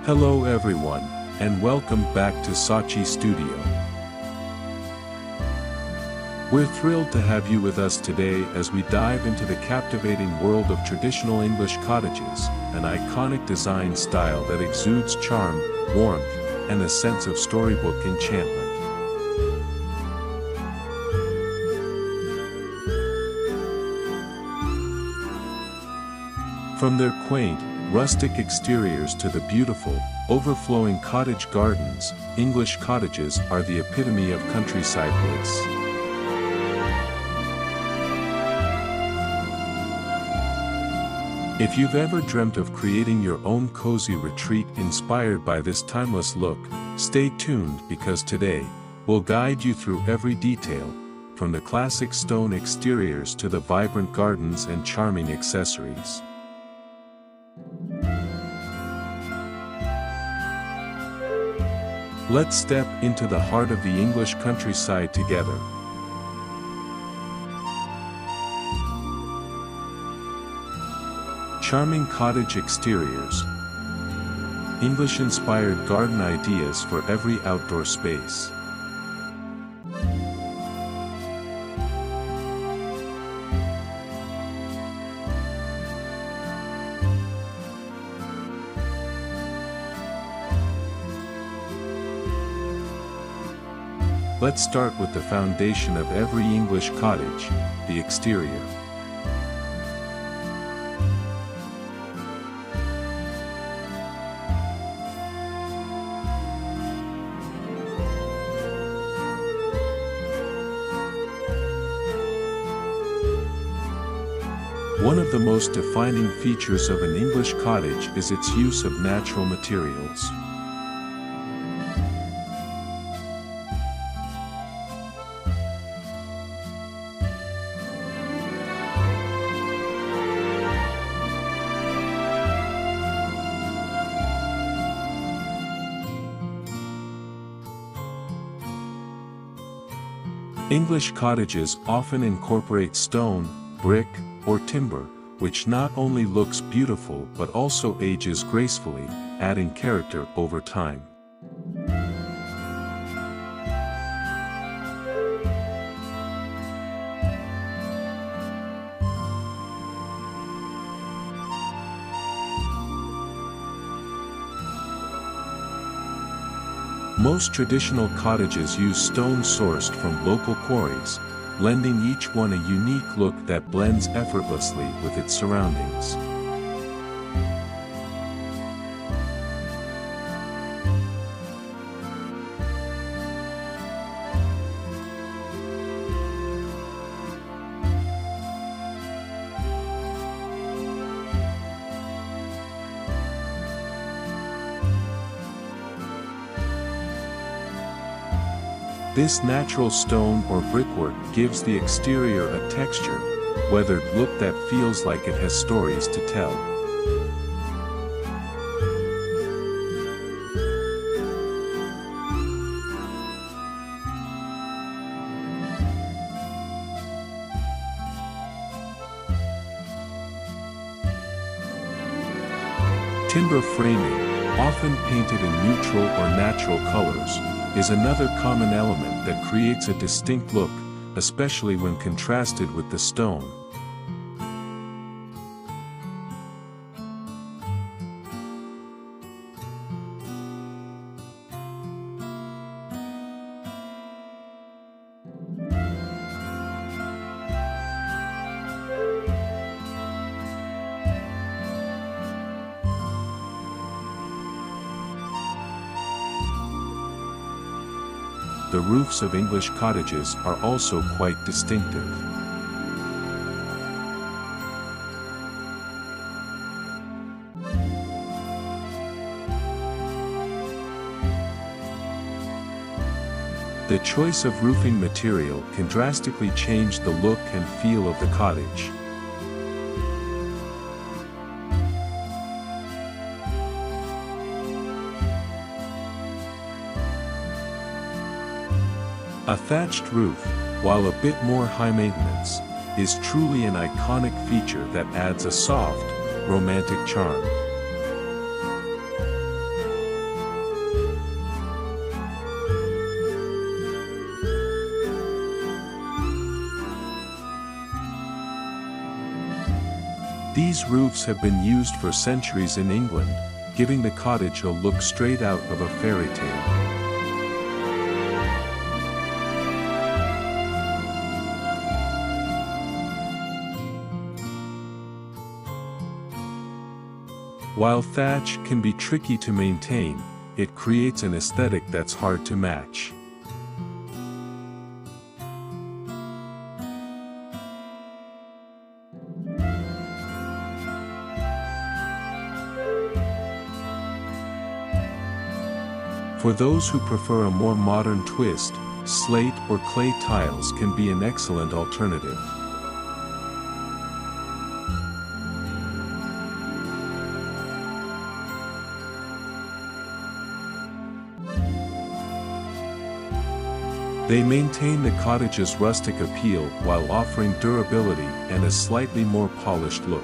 Hello everyone, and welcome back to Sachi Studio. We're thrilled to have you with us today as we dive into the captivating world of traditional English cottages, an iconic design style that exudes charm, warmth, and a sense of storybook enchantment. From their quaint, rustic exteriors to the beautiful, overflowing cottage gardens, English cottages are the epitome of countryside bliss. If you've ever dreamt of creating your own cozy retreat inspired by this timeless look, stay tuned because today, we'll guide you through every detail, from the classic stone exteriors to the vibrant gardens and charming accessories. Let's step into the heart of the English countryside together. Charming cottage exteriors. English-inspired garden ideas for every outdoor space. Let's start with the foundation of every English cottage, the exterior. One of the most defining features of an English cottage is its use of natural materials. English cottages often incorporate stone, brick, or timber, which not only looks beautiful but also ages gracefully, adding character over time. Most traditional cottages use stone sourced from local quarries, lending each one a unique look that blends effortlessly with its surroundings. This natural stone or brickwork gives the exterior a texture, weathered look that feels like it has stories to tell. Timber framing, often painted in neutral or natural colors, is another common element that creates a distinct look, especially when contrasted with the stone. The roofs of English cottages are also quite distinctive. The choice of roofing material can drastically change the look and feel of the cottage. A thatched roof, while a bit more high maintenance, is truly an iconic feature that adds a soft, romantic charm. These roofs have been used for centuries in England, giving the cottage a look straight out of a fairy tale. While thatch can be tricky to maintain, it creates an aesthetic that's hard to match. For those who prefer a more modern twist, slate or clay tiles can be an excellent alternative. They maintain the cottage's rustic appeal while offering durability and a slightly more polished look.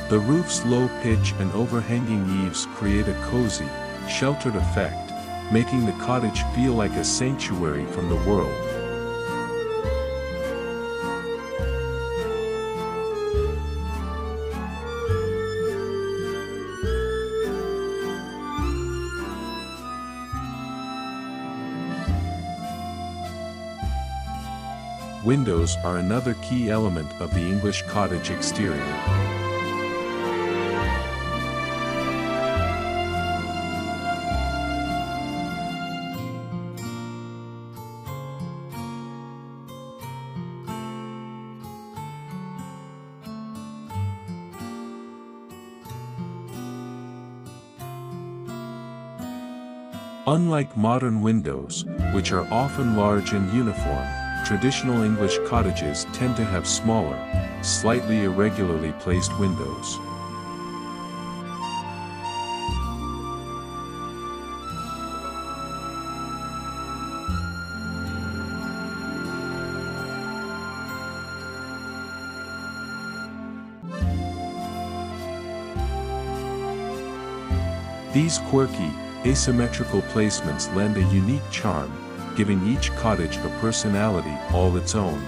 The roof's low pitch and overhanging eaves create a cozy, sheltered effect, making the cottage feel like a sanctuary from the world. Windows are another key element of the English cottage exterior. Unlike modern windows, which are often large and uniform, traditional English cottages tend to have smaller, slightly irregularly placed windows. These quirky, asymmetrical placements lend a unique charm, giving each cottage a personality all its own.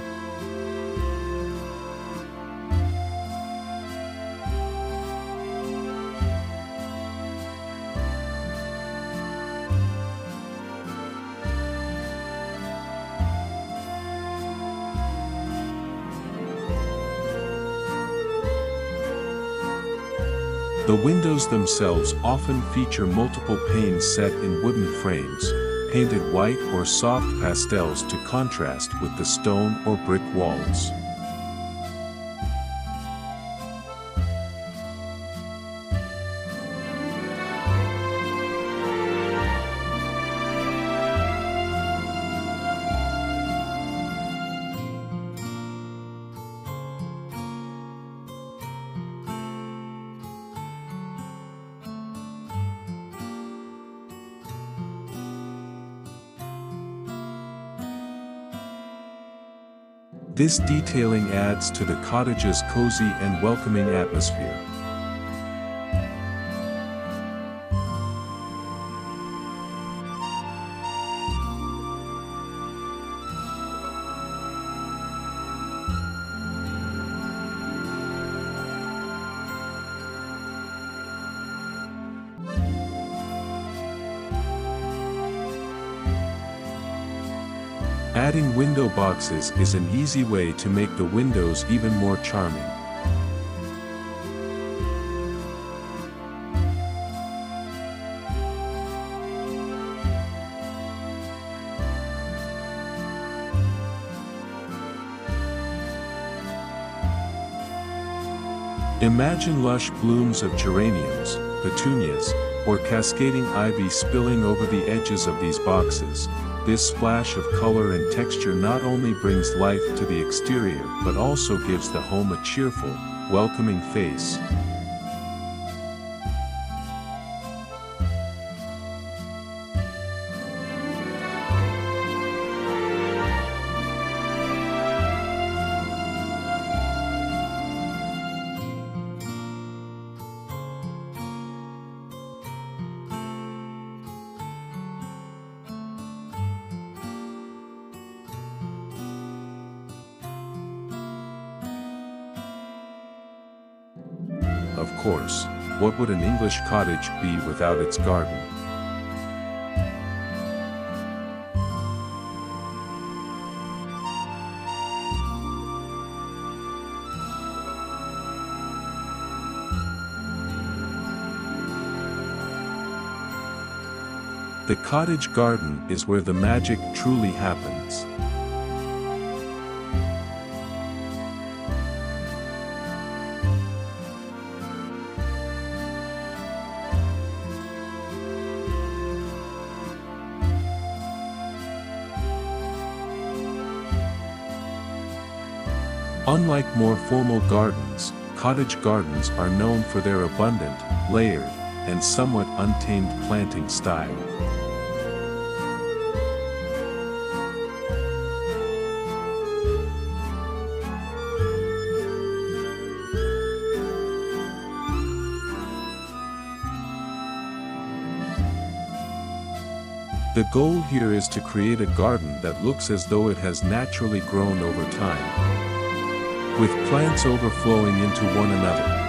The windows themselves often feature multiple panes set in wooden frames, painted white or soft pastels to contrast with the stone or brick walls. This detailing adds to the cottage's cozy and welcoming atmosphere. Adding window boxes is an easy way to make the windows even more charming. Imagine lush blooms of geraniums, petunias, or cascading ivy spilling over the edges of these boxes. This splash of color and texture not only brings life to the exterior but also gives the home a cheerful, welcoming face. of course, what would an English cottage be without its garden? The cottage garden is where the magic truly happens. Unlike more formal gardens, cottage gardens are known for their abundant, layered, and somewhat untamed planting style. The goal here is to create a garden that looks as though it has naturally grown over time, with plants overflowing into one another.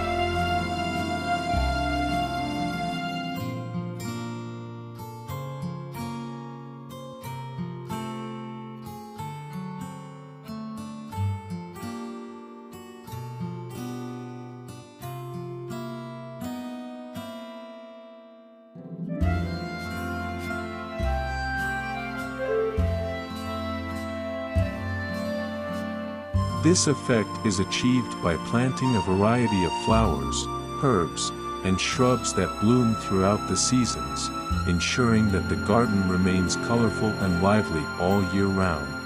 This effect is achieved by planting a variety of flowers, herbs, and shrubs that bloom throughout the seasons, ensuring that the garden remains colorful and lively all year round.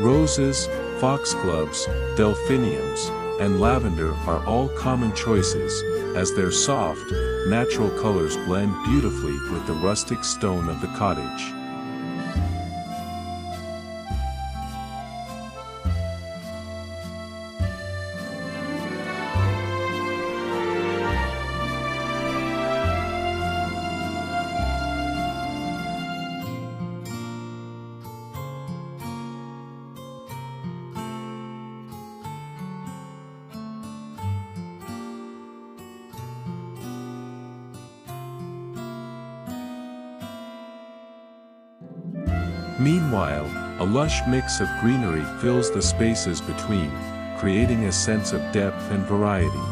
Roses, foxgloves, delphiniums, and lavender are all common choices, as their soft, natural colors blend beautifully with the rustic stone of the cottage. Meanwhile, a lush mix of greenery fills the spaces between, creating a sense of depth and variety.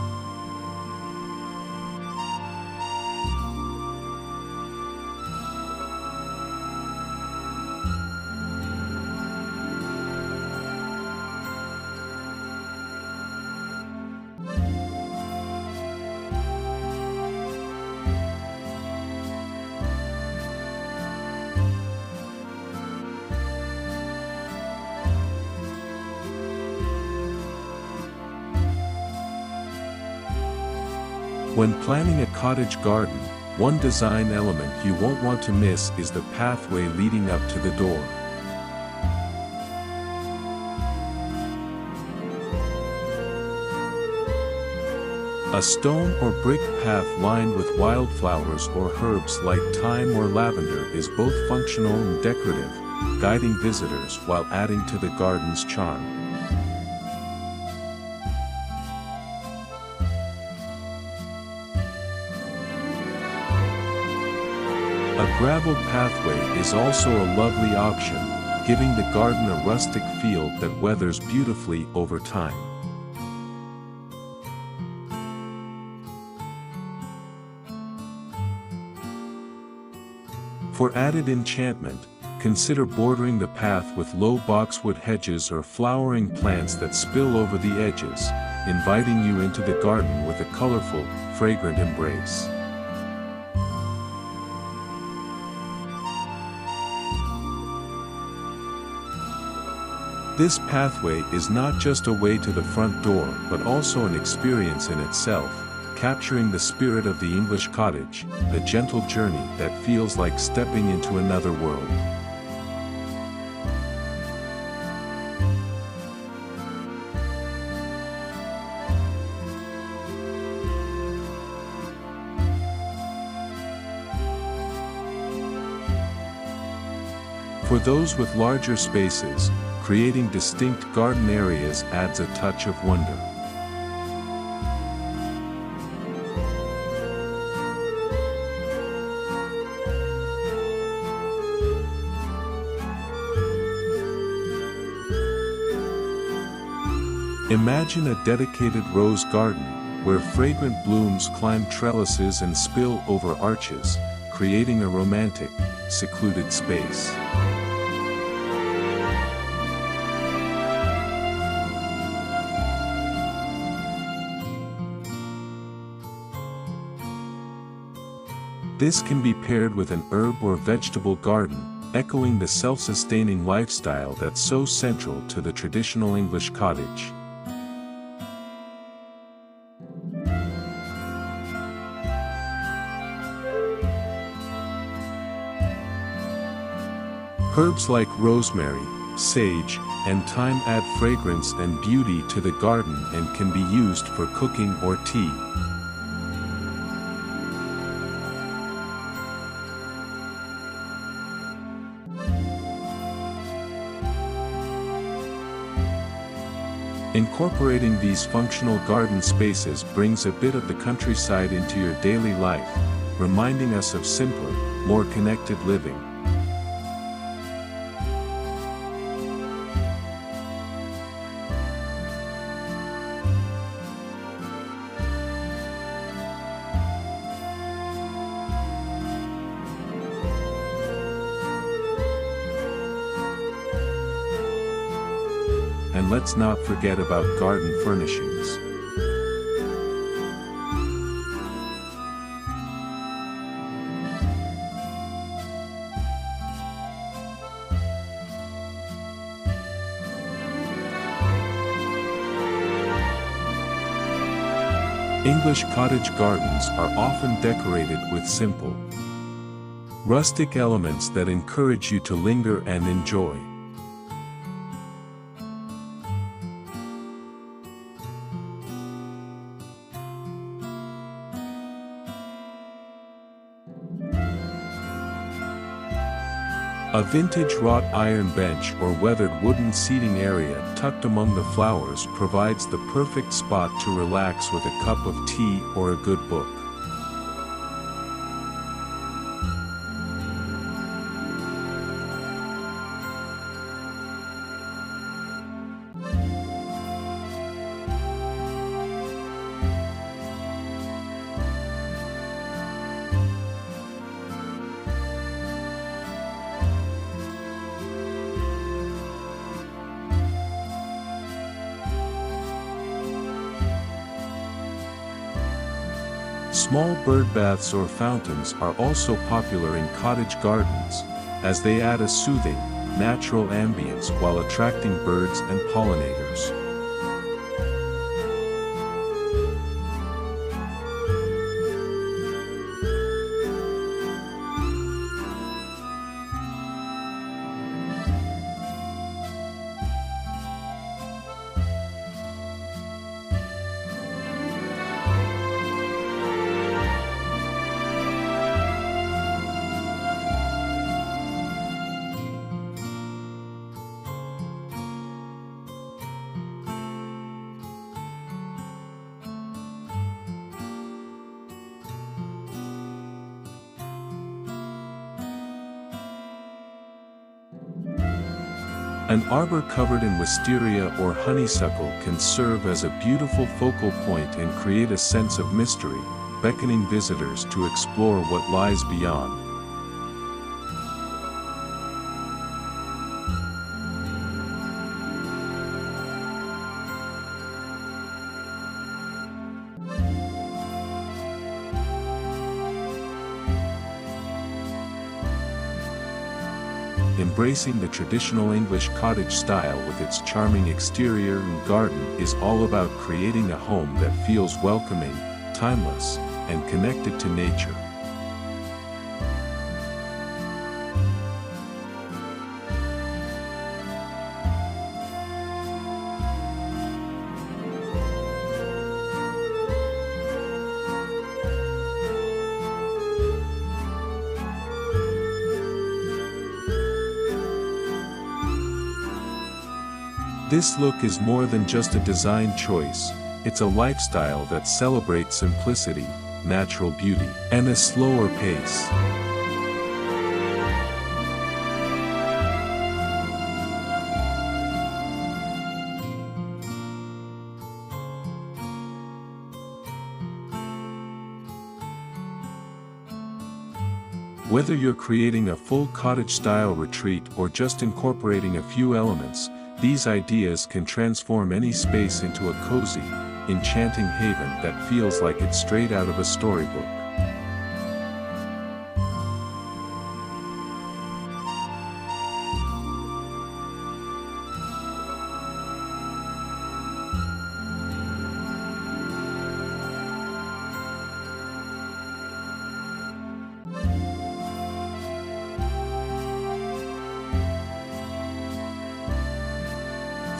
When planning a cottage garden, one design element you won't want to miss is the pathway leading up to the door. A stone or brick path lined with wildflowers or herbs like thyme or lavender is both functional and decorative, guiding visitors while adding to the garden's charm. A gravel pathway is also a lovely option, giving the garden a rustic feel that weathers beautifully over time. For added enchantment, consider bordering the path with low boxwood hedges or flowering plants that spill over the edges, inviting you into the garden with a colorful, fragrant embrace. This pathway is not just a way to the front door but also an experience in itself, capturing the spirit of the English cottage, a gentle journey that feels like stepping into another world. For those with larger spaces, creating distinct garden areas adds a touch of wonder. Imagine a dedicated rose garden, where fragrant blooms climb trellises and spill over arches, creating a romantic, secluded space. This can be paired with an herb or vegetable garden, echoing the self-sustaining lifestyle that's so central to the traditional English cottage. Herbs like rosemary, sage, and thyme add fragrance and beauty to the garden and can be used for cooking or tea. Incorporating these functional garden spaces brings a bit of the countryside into your daily life, reminding us of simpler, more connected living. And let's not forget about garden furnishings. English cottage gardens are often decorated with simple, rustic elements that encourage you to linger and enjoy. A vintage wrought iron bench or weathered wooden seating area tucked among the flowers provides the perfect spot to relax with a cup of tea or a good book. Small bird baths or fountains are also popular in cottage gardens, as they add a soothing, natural ambience while attracting birds and pollinators. An arbor covered in wisteria or honeysuckle can serve as a beautiful focal point and create a sense of mystery, beckoning visitors to explore what lies beyond. embracing the traditional English cottage style with its charming exterior and garden is all about creating a home that feels welcoming, timeless, and connected to nature. This look is more than just a design choice, it's a lifestyle that celebrates simplicity, natural beauty, and a slower pace. Whether you're creating a full cottage-style retreat or just incorporating a few elements, these ideas can transform any space into a cozy, enchanting haven that feels like it's straight out of a storybook.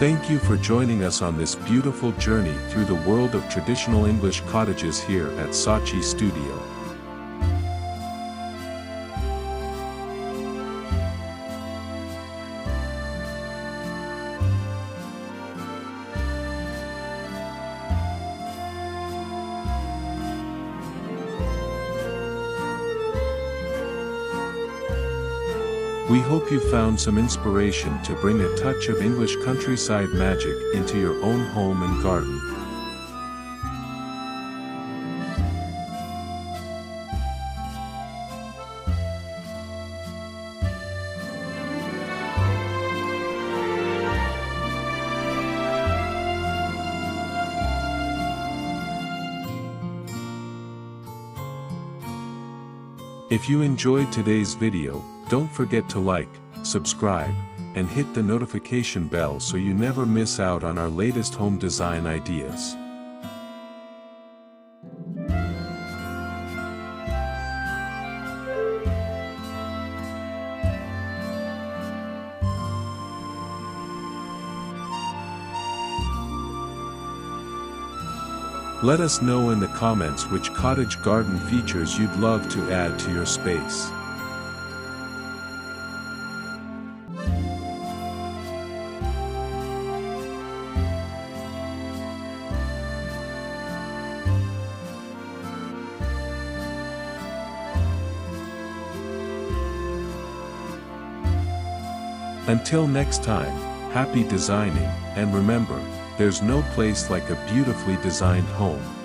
Thank you for joining us on this beautiful journey through the world of traditional English cottages here at Saatchi Studio. We hope you found some inspiration to bring a touch of English countryside magic into your own home and garden. If you enjoyed today's video, don't forget to like, subscribe, and hit the notification bell so you never miss out on our latest home design ideas. Let us know in the comments which cottage garden features you'd love to add to your space. Until next time, happy designing, and remember, there's no place like a beautifully designed home.